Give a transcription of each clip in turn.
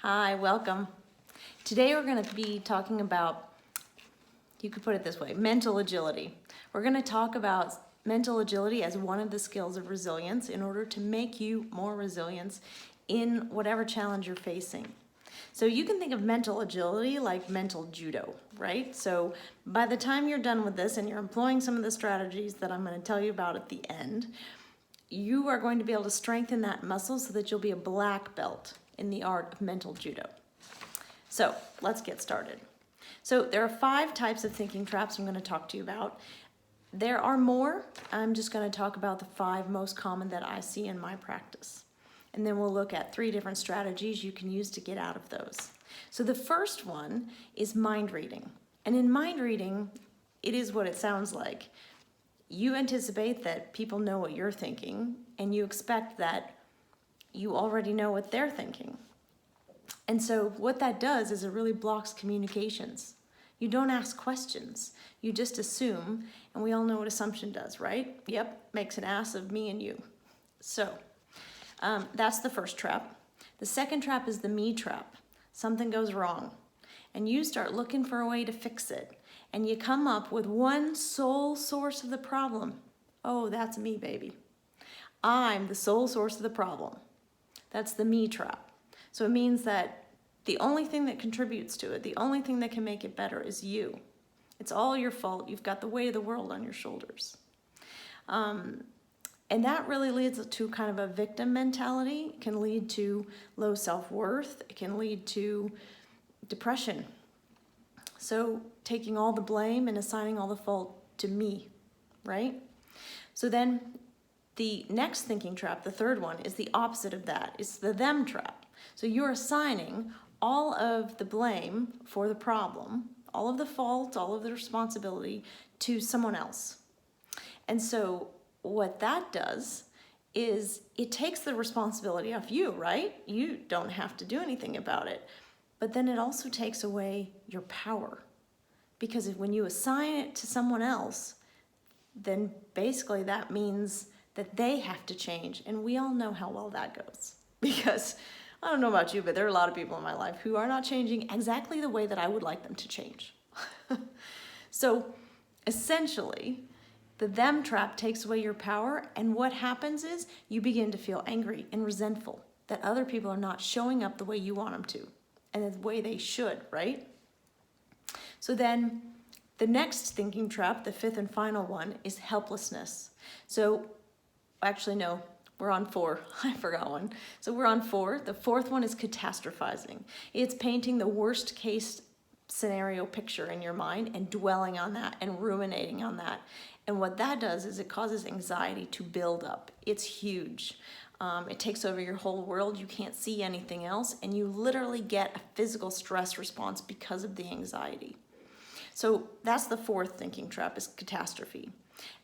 Hi, welcome. Today we're going to be talking about, you could put it this way, mental agility. We're going to talk about mental agility as one of the skills of resilience in order to make you more resilient in whatever challenge you're facing. So you can think of mental agility like mental judo, right? So by the time you're done with this and you're employing some of the strategies that I'm going to tell you about at the end, you are going to be able to strengthen that muscle so that you'll be a black belt in the art of mental judo. So let's get started. So there are 5 types of thinking traps I'm going to talk to you about. There are more. I'm just going to talk about the 5 most common that I see in my practice. And then we'll look at 3 different strategies you can use to get out of those. So the first one is mind reading. And in mind reading, it is what it sounds like. You anticipate that people know what you're thinking, and you expect that you already know what they're thinking. And so what that does is it really blocks communications. You don't ask questions. You just assume, and we all know what assumption does, right? Yep, makes an ass of me and you. So that's the first trap. The second trap is the me trap. Something goes wrong, and you start looking for a way to fix it. And you come up with one sole source of the problem. Oh, that's me, baby. I'm the sole source of the problem. That's the me trap. So it means that the only thing that contributes to it, the only thing that can make it better is you. It's all your fault. You've got the weight of the world on your shoulders. And that really leads to kind of a victim mentality. It can lead to low self-worth. It can lead to depression. So taking all the blame and assigning all the fault to me, right? So then the next thinking trap, the third one, is the opposite of that. It's the them trap. So you're assigning all of the blame for the problem, all of the fault, all of the responsibility to someone else. And so what that does is it takes the responsibility off you, right? You don't have to do anything about it. But then it also takes away your power. Because when you assign it to someone else, then basically that means that they have to change. And we all know how well that goes. Because I don't know about you, but there are a lot of people in my life who are not changing exactly the way that I would like them to change. So essentially, the them trap takes away your power. And what happens is you begin to feel angry and resentful that other people are not showing up the way you want them to. And the way they should, right? So then the next thinking trap, the 5th and final one, is helplessness. So actually, no, we're on 4. I forgot one. So we're on 4. The 4th one is catastrophizing. It's painting the worst case scenario picture in your mind and dwelling on that and ruminating on that. And what that does is it causes anxiety to build up. It's huge. It takes over your whole world. You can't see anything else, and you literally get a physical stress response because of the anxiety. So that's the 4th thinking trap, is catastrophe.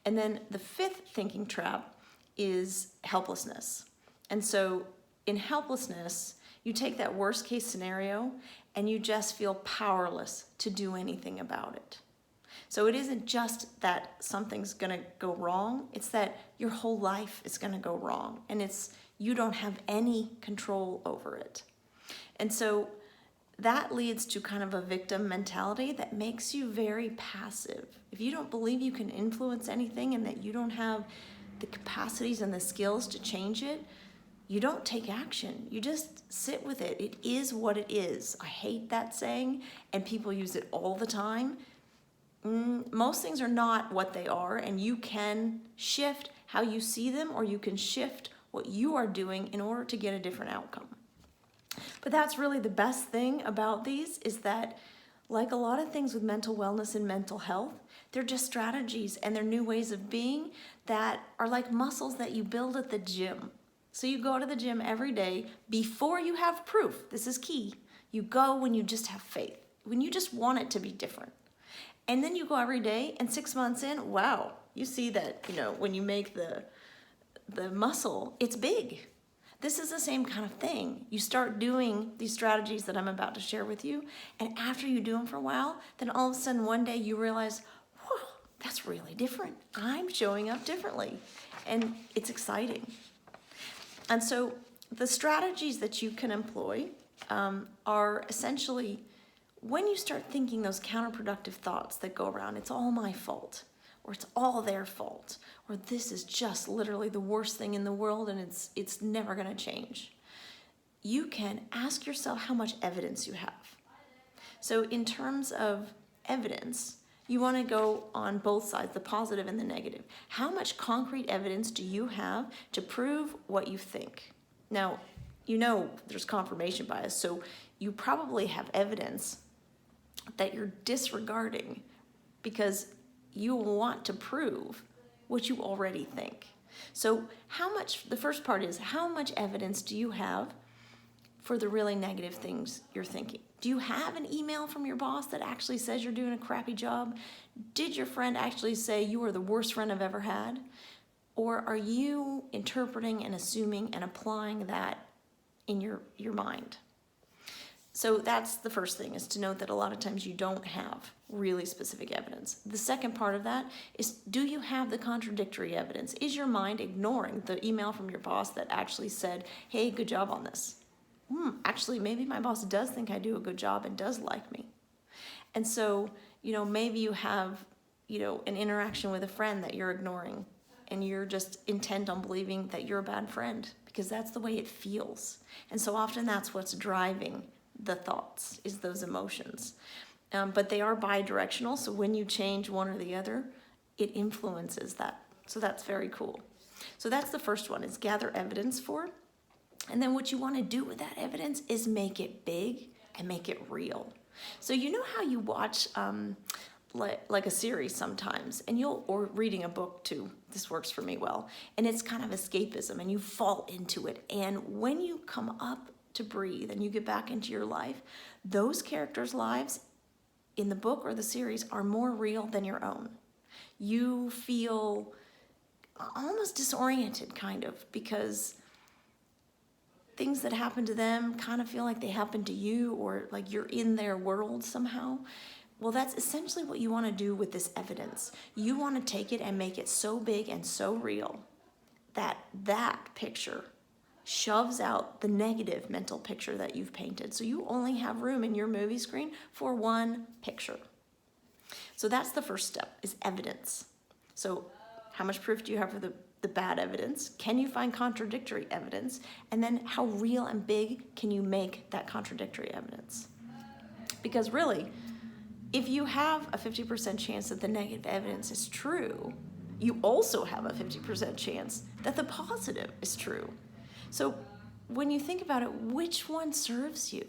And then the 5th thinking trap is helplessness. And so in helplessness, you take that worst case scenario and you just feel powerless to do anything about it. So it isn't just that something's going to go wrong, it's that your whole life is going to go wrong, and you don't have any control over it. And so that leads to kind of a victim mentality that makes you very passive. If you don't believe you can influence anything and that you don't have the capacities and the skills to change it, you don't take action. You just sit with it. It is what it is. I hate that saying, and people use it all the time. Most things are not what they are, and you can shift how you see them, or you can shift what you are doing in order to get a different outcome. But that's really the best thing about these, is that like a lot of things with mental wellness and mental health, they're just strategies and they're new ways of being that are like muscles that you build at the gym. So you go to the gym every day before you have proof. This is key. You go when you just have faith, when you just want it to be different. And then you go every day, and 6 months in, wow, you see that, when you make the muscle, it's big. This is the same kind of thing. You start doing these strategies that I'm about to share with you, and after you do them for a while, then all of a sudden one day you realize, whoa, that's really different. I'm showing up differently, and it's exciting. And so the strategies that you can employ are essentially when you start thinking those counterproductive thoughts that go around, it's all my fault, or it's all their fault, or this is just literally the worst thing in the world and it's never going to change. You can ask yourself how much evidence you have. So in terms of evidence, you want to go on both sides, the positive and the negative. How much concrete evidence do you have to prove what you think? Now, you know there's confirmation bias, so you probably have evidence that you're disregarding because you want to prove what you already think. So the first part is, how much evidence do you have for the really negative things you're thinking? Do you have an email from your boss that actually says you're doing a crappy job? Did your friend actually say you are the worst friend I've ever had? Or are you interpreting and assuming and applying that in your mind? So that's the first thing, is to note that a lot of times you don't have really specific evidence. The second part of that is, do you have the contradictory evidence? Is your mind ignoring the email from your boss that actually said, hey, good job on this? Actually, maybe my boss does think I do a good job and does like me. And so, maybe you have, an interaction with a friend that you're ignoring, and you're just intent on believing that you're a bad friend because that's the way it feels. And so often that's what's driving the thoughts, is those emotions. But they are bi-directional, so when you change one or the other, it influences that. So that's very cool. So that's the first one, is gather evidence for. And then what you want to do with that evidence is make it big and make it real. So you know how you watch like a series sometimes, and or reading a book too, this works for me well, and it's kind of escapism and you fall into it. And when you come up to breathe and you get back into your life, those characters' lives in the book or the series are more real than your own. You feel almost disoriented, kind of, because things that happen to them kind of feel like they happen to you, or like you're in their world somehow. Well, that's essentially what you want to do with this evidence. You want to take it and make it so big and so real that that picture shoves out the negative mental picture that you've painted. So you only have room in your movie screen for one picture. So that's the first step, is evidence. So how much proof do you have for the bad evidence? Can you find contradictory evidence? And then how real and big can you make that contradictory evidence? Because really, if you have a 50% chance that the negative evidence is true, you also have a 50% chance that the positive is true. So when you think about it, which one serves you?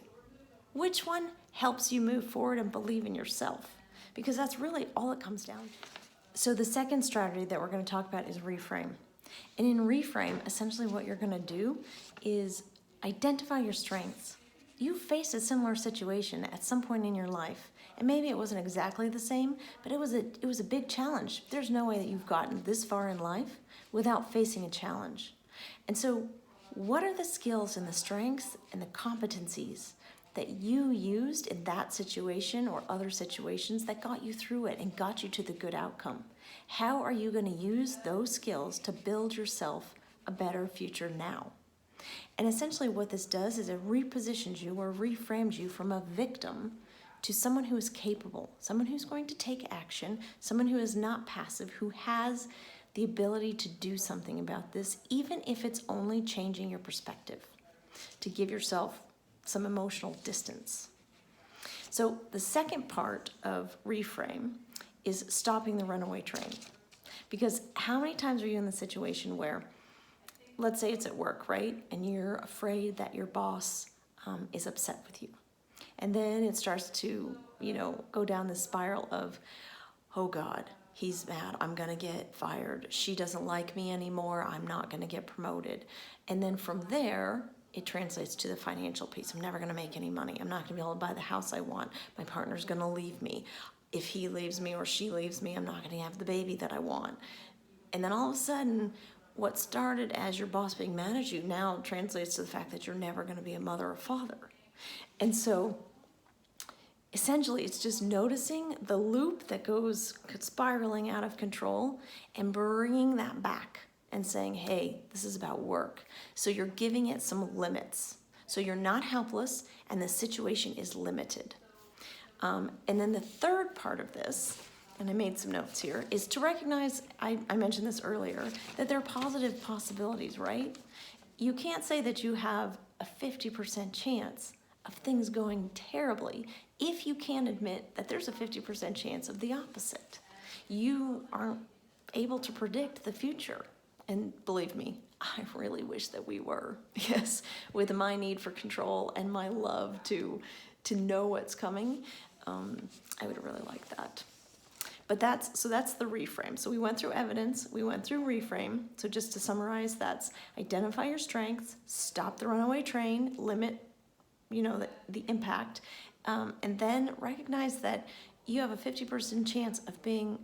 Which one helps you move forward and believe in yourself? Because that's really all it comes down to. So the second strategy that we're going to talk about is reframe. And in reframe, essentially what you're going to do is identify your strengths. You faced a similar situation at some point in your life, and maybe it wasn't exactly the same, but it was a big challenge. There's no way that you've gotten this far in life without facing a challenge. And so what are the skills and the strengths and the competencies that you used in that situation or other situations that got you through it and got you to the good outcome? How are you going to use those skills to build yourself a better future now? And essentially what this does is it repositions you or reframes you from a victim to someone who is capable, someone who's going to take action, someone who is not passive, who has the ability to do something about this, even if it's only changing your perspective, to give yourself some emotional distance. So the second part of reframe is stopping the runaway train. Because how many times are you in the situation where, let's say it's at work, right? And you're afraid that your boss is upset with you. And then it starts to, go down this spiral of, oh God, he's mad, I'm gonna get fired. She doesn't like me anymore, I'm not gonna get promoted. And then from there, it translates to the financial piece. I'm never gonna make any money. I'm not gonna be able to buy the house I want. My partner's gonna leave me. If he leaves me or she leaves me, I'm not gonna have the baby that I want. And then all of a sudden, what started as your boss being mad at you now translates to the fact that you're never gonna be a mother or father. And so essentially, it's just noticing the loop that goes spiraling out of control and bringing that back and saying, hey, this is about work. So you're giving it some limits. So you're not helpless and the situation is limited. And then the third part of this, and I made some notes here, is to recognize, I mentioned this earlier, that there are positive possibilities, right? You can't say that you have a 50% chance of things going terribly if you can't admit that there's a 50% chance of the opposite. You aren't able to predict the future. And believe me, I really wish that we were. Yes, with my need for control and my love to know what's coming, I would really like that. But that's the reframe. So we went through evidence, we went through reframe. So just to summarize, that's identify your strengths, stop the runaway train, limit, the impact, and then recognize that you have a 50% chance of being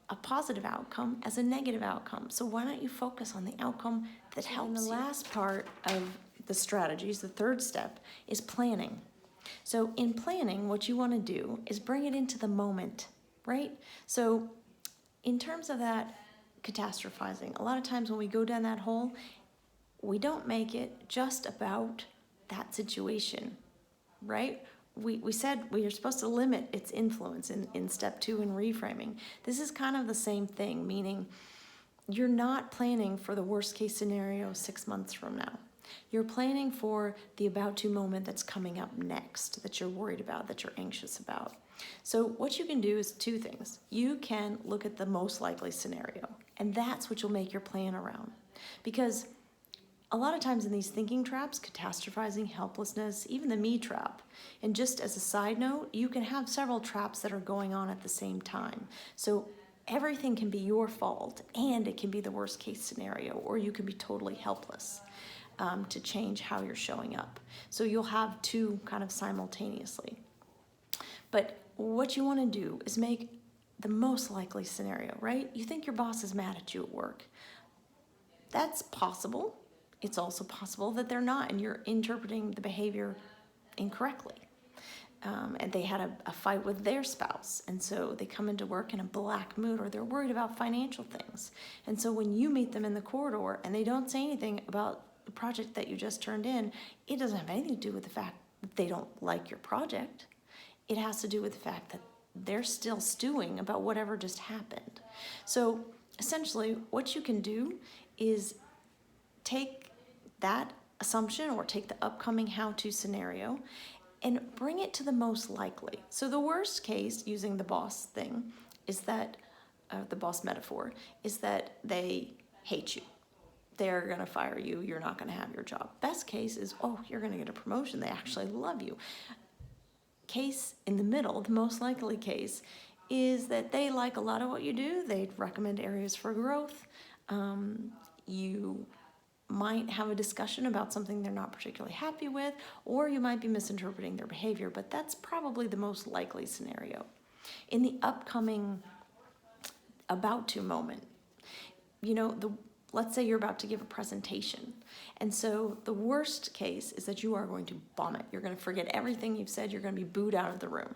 a positive outcome as a negative outcome. So why don't you focus on the outcome that helps you? And the last part of the strategies, the third step, is planning. So in planning, what you want to do is bring it into the moment, right? So in terms of that catastrophizing, a lot of times when we go down that hole, we don't make it just about that situation, right? We said we are supposed to limit its influence in step 2 in reframing. This is kind of the same thing, meaning you're not planning for the worst case scenario 6 months from now. You're planning for the about to moment that's coming up next, that you're worried about, that you're anxious about. So what you can do is 2 things. You can look at the most likely scenario, and that's what you'll make your plan around. Because a lot of times in these thinking traps, catastrophizing, helplessness, even the me trap, and just as a side note, you can have several traps that are going on at the same time. So everything can be your fault, and it can be the worst case scenario, or you can be totally helpless to change how you're showing up. So you'll have 2 kind of simultaneously. But what you want to do is make the most likely scenario, right? You think your boss is mad at you at work. That's possible. It's also possible that they're not, and you're interpreting the behavior incorrectly. And they had a fight with their spouse, and so they come into work in a black mood, or they're worried about financial things. And so when you meet them in the corridor and they don't say anything about the project that you just turned in, it doesn't have anything to do with the fact that they don't like your project. It has to do with the fact that they're still stewing about whatever just happened. So essentially, what you can do is take that assumption or take the upcoming how-to scenario and bring it to the most likely. So the worst case, using the boss thing, is that, the boss metaphor, is that they hate you. They're gonna fire you, you're not gonna have your job. Best case is, you're gonna get a promotion, they actually love you. Case in the middle, the most likely case, is that they like a lot of what you do, they recommend areas for growth, you might have a discussion about something they're not particularly happy with, or you might be misinterpreting their behavior, but that's probably the most likely scenario. In the upcoming about to moment, let's say you're about to give a presentation, and so the worst case is that you are going to bomb it. You're going to forget everything you've said, you're going to be booed out of the room.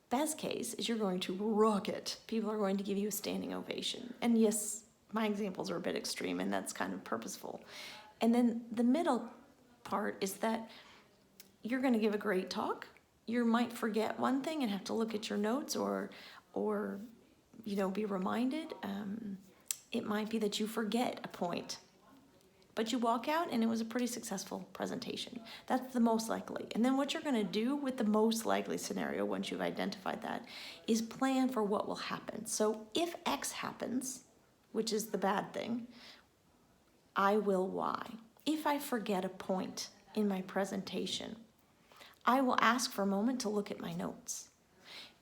Best case is you're going to rock it. People are going to give you a standing ovation. And yes, my examples are a bit extreme, and that's kind of purposeful. And then the middle part is that you're going to give a great talk. You might forget one thing and have to look at your notes or be reminded. It might be that you forget a point, but you walk out and it was a pretty successful presentation. That's the most likely. And then what you're going to do with the most likely scenario, once you've identified that, is plan for what will happen. So if X happens, which is the bad thing, I will Y. If I forget a point in my presentation, I will ask for a moment to look at my notes.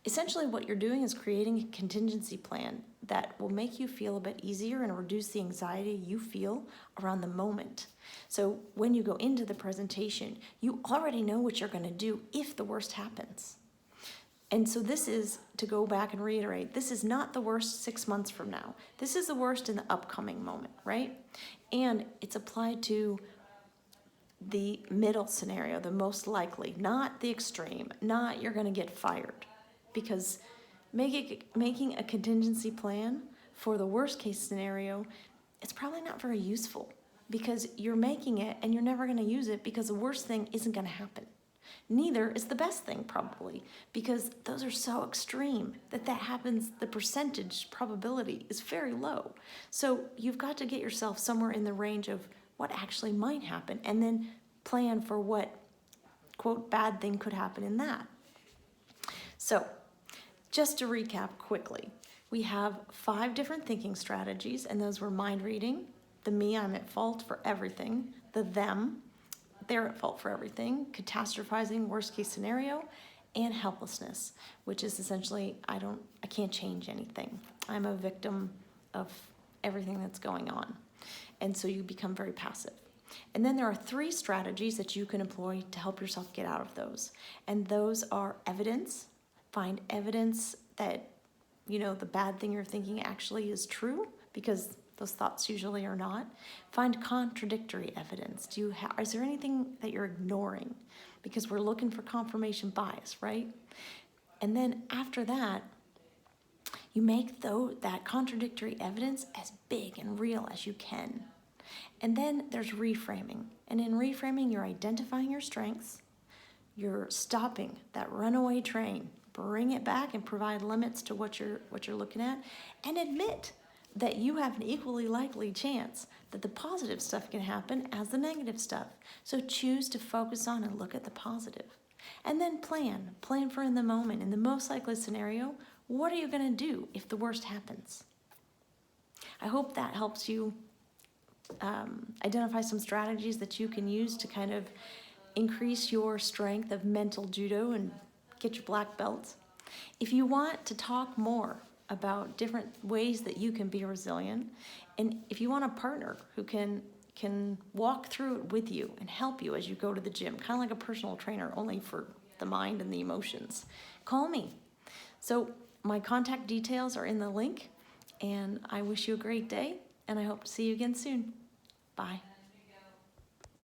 Essentially, what you're doing is creating a contingency plan that will make you feel a bit easier and reduce the anxiety you feel around the moment. So when you go into the presentation, you already know what you're going to do if the worst happens. And so this is, to go back and reiterate, this is not the worst 6 months from now. This is the worst in the upcoming moment, right? And it's applied to the middle scenario, the most likely, not the extreme, not you're going to get fired. Because making a contingency plan for the worst case scenario, it's probably not very useful. because you're making it and you're never going to use it because the worst thing isn't going to happen. Neither is the best thing, probably, because those are so extreme that happens, the percentage probability is very low. So you've got to get yourself somewhere in the range of what actually might happen and then plan for what, quote, bad thing could happen in that. So just to recap quickly, we have 5 different thinking strategies, and those were mind reading, the me, I'm at fault for everything, the them, they're at fault for everything, catastrophizing, worst case scenario, and helplessness, which is essentially I can't change anything. I'm a victim of everything that's going on. And so you become very passive. And then there are 3 strategies that you can employ to help yourself get out of those. And those are evidence. Find evidence that, the bad thing you're thinking actually is true, because those thoughts usually are not. Find contradictory evidence. Is there anything that you're ignoring? Because we're looking for confirmation bias, right? And then after that, you make that contradictory evidence as big and real as you can. And then there's reframing. And in reframing, you're identifying your strengths. You're stopping that runaway train. Bring it back and provide limits to what you're looking at. And admit that you have an equally likely chance that the positive stuff can happen as the negative stuff. So choose to focus on and look at the positive. And then plan for in the moment. In the most likely scenario, what are you going to do if the worst happens? I hope that helps you identify some strategies that you can use to kind of increase your strength of mental judo and get your black belts. If you want to talk more about different ways that you can be resilient, and if you want a partner who can walk through it with you and help you as you go to the gym, kind of like a personal trainer, only for the mind and the emotions, call me. So my contact details are in the link, and I wish you a great day, and I hope to see you again soon. Bye.